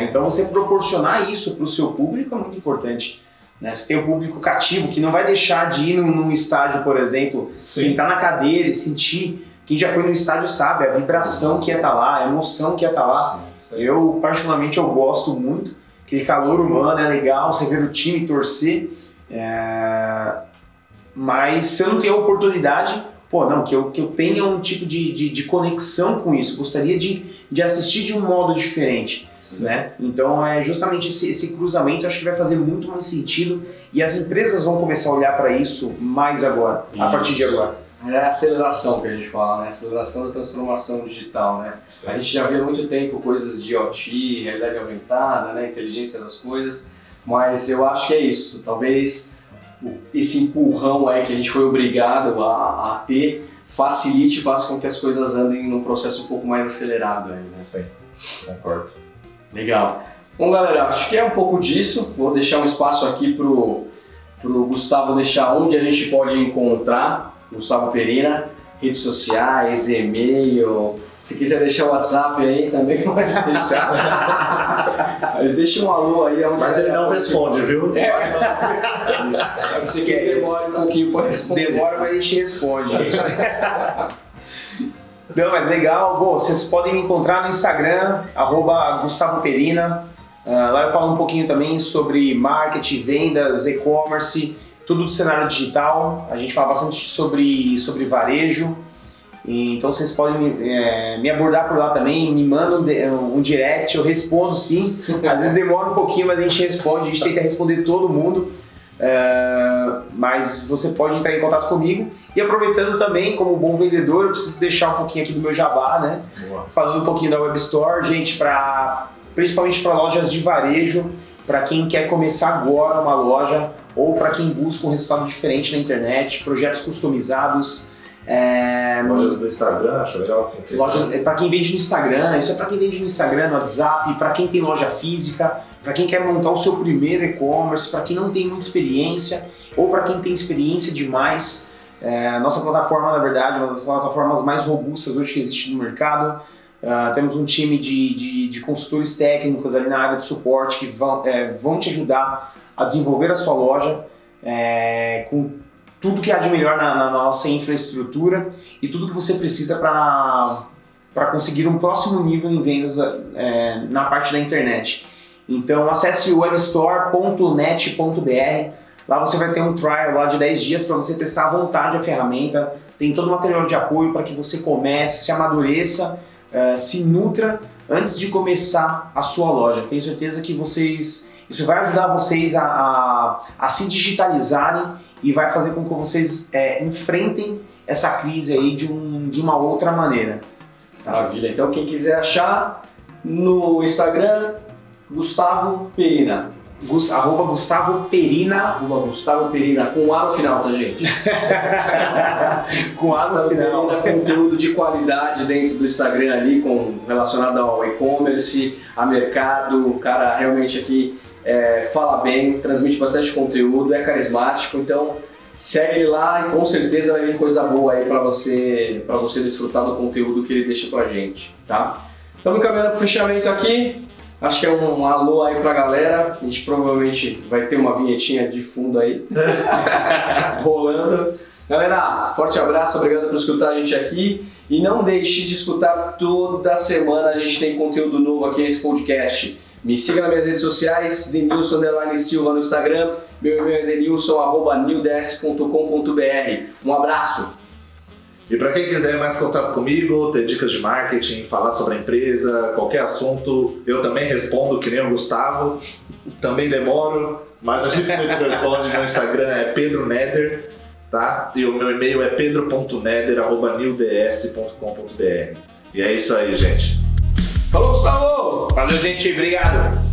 Então você proporcionar isso para o seu público é muito importante. Né? Você tem um público cativo que não vai deixar de ir num estádio, por exemplo, sentar na cadeira e sentir. Quem já foi no estádio sabe a vibração que ia estar lá, a emoção que ia estar lá. Eu, particularmente, eu gosto muito. Aquele calor humano é legal, você ver o time torcer. Mas se eu não tenho a oportunidade, que eu tenha um tipo de conexão com isso. Gostaria de assistir de um modo diferente. Né? Então é justamente esse cruzamento, acho que vai fazer muito mais sentido e as empresas vão começar a olhar para isso mais agora, a partir de agora. É a aceleração que a gente fala, né? Aceleração da transformação digital, né? A gente já vê há muito tempo coisas de IoT, realidade aumentada, né? Inteligência das coisas, mas eu acho que é isso. Talvez esse empurrão aí que a gente foi obrigado a ter facilite e faça com que as coisas andem num processo um pouco mais acelerado aí, né? Sim, concordo. Legal. Bom, galera, acho que é um pouco disso. Vou deixar um espaço aqui pro Gustavo deixar onde a gente pode encontrar Gustavo Perina, redes sociais, e-mail. Se quiser deixar o WhatsApp aí também pode deixar. Mas deixa um alô aí. Mas ele não responde, viu? Pode ser que ele demore um pouquinho para responder. Demora, mas a gente responde. Não, mas legal. Bom, vocês podem me encontrar no Instagram, @Gustavo Perina. Lá eu falo um pouquinho também sobre marketing, vendas, e-commerce, tudo do cenário digital. A gente fala bastante sobre varejo. Então vocês podem me abordar por lá também, me mandam um direct, eu respondo sim. Às vezes demora um pouquinho, mas a gente responde, a gente tenta responder todo mundo. Mas você pode entrar em contato comigo. E aproveitando também, como bom vendedor, eu preciso deixar um pouquinho aqui do meu jabá, né? Boa. Falando um pouquinho da Web Store, gente, principalmente para lojas de varejo, para quem quer começar agora uma loja ou para quem busca um resultado diferente na internet, projetos customizados. Lojas do Instagram, acho legal. Para quem vende no Instagram, isso é para quem vende no Instagram, no WhatsApp, para quem tem loja física, para quem quer montar o seu primeiro e-commerce, para quem não tem muita experiência ou para quem tem experiência demais. Nossa plataforma, na verdade, é uma das plataformas mais robustas hoje que existe no mercado. Temos um time de consultores técnicos ali na área de suporte que vão te ajudar a desenvolver a sua loja com tudo que há de melhor na nossa infraestrutura e tudo que você precisa para conseguir um próximo nível em vendas na parte da internet. Então acesse webstore.net.br. Lá você vai ter um trial lá de 10 dias para você testar à vontade a ferramenta. Tem todo o material de apoio para que você comece, se amadureça, se nutra antes de começar a sua loja. Tenho certeza que isso vai ajudar vocês a se digitalizarem e vai fazer com que vocês enfrentem essa crise aí de uma outra maneira. Tá? Maravilha. Então quem quiser achar no Instagram, Gustavo Perina. @Gustavo Perina. @Gustavo Perina, com A no final, tá, gente? Com A no final. Conteúdo de qualidade dentro do Instagram ali, relacionado ao e-commerce, a mercado. O cara realmente aqui fala bem, transmite bastante conteúdo, é carismático, então segue ele lá e com certeza vai vir coisa boa aí pra você desfrutar do conteúdo que ele deixa pra gente, tá? Estamos caminhando pro fechamento aqui. Acho que é um alô aí pra galera. A gente provavelmente vai ter uma vinhetinha de fundo aí rolando. Galera, forte abraço, obrigado por escutar a gente aqui. E não deixe de escutar toda semana, a gente tem conteúdo novo aqui nesse podcast. Me siga nas minhas redes sociais, Denilson_Silva no Instagram. Meu e-mail é denilson@newdes.com.br. Um abraço! E para quem quiser mais contato comigo, ter dicas de marketing, falar sobre a empresa, qualquer assunto, eu também respondo que nem o Gustavo. Também demoro, mas a gente sempre responde. Meu Instagram é Pedro Neder, tá? E o meu e-mail é pedro.neder@newds.com.br. E é isso aí, gente. Falou, Gustavo! Valeu, gente. Obrigado.